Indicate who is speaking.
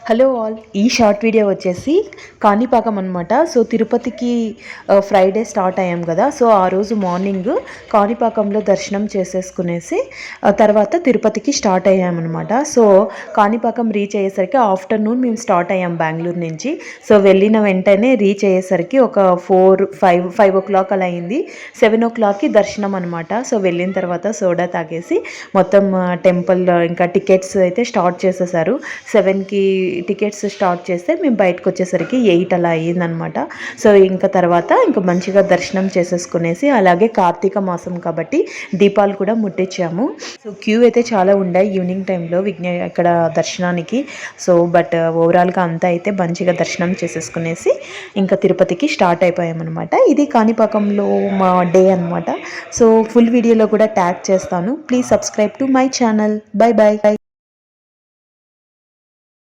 Speaker 1: Hello all, ఈ short video వచ్చేసి కాణిపాకం అనమాట. సో తిరుపతికి ఫ్రైడే స్టార్ట్ అయ్యాం కదా. సో ఆ రోజు మార్నింగ్ కాణిపాకంలో దర్శనం చేసేసుకునేసి తర్వాత తిరుపతికి స్టార్ట్ అయ్యామన్నమాట. సో కాణిపాకం రీచ్ అయ్యేసరికి ఆఫ్టర్నూన్ మేము స్టార్ట్ అయ్యాం బెంగళూరు నుంచి. సో వెళ్ళిన వెంటనే రీచ్ అయ్యేసరికి ఒక 5 o'clock అలా అయింది. 7 o'clockకి దర్శనం అనమాట. సో వెళ్ళిన తర్వాత సోడా తాగేసి మొత్తం టెంపుల్ ఇంకా టికెట్స్ అయితే స్టార్ట్ చేసేసారు. 7కి టికెట్స్ స్టార్ట్ చేస్తే మేము బయటకు వచ్చేసరికి 8 అలా అయ్యిందనమాట. సో ఇంకా తర్వాత ఇంకా మంచిగా దర్శనం చేసేసుకునేసి, అలాగే కార్తీక మాసం కాబట్టి దీపాలు కూడా ముట్టించాము. సో క్యూ అయితే చాలా ఉండే ఈవినింగ్ టైంలో ఇక్కడ దర్శనానికి. సో బట్ ఓవరాల్గా అంతా అయితే మంచిగా దర్శనం చేసేసుకునేసి ఇంకా తిరుపతికి స్టార్ట్ అయిపోయామన్నమాట. ఇది కాణిపాకంలో మా డే అనమాట. సో ఫుల్ వీడియోలో కూడా ట్యాగ్ చేస్తాను. Please subscribe to my channel. Bye bye.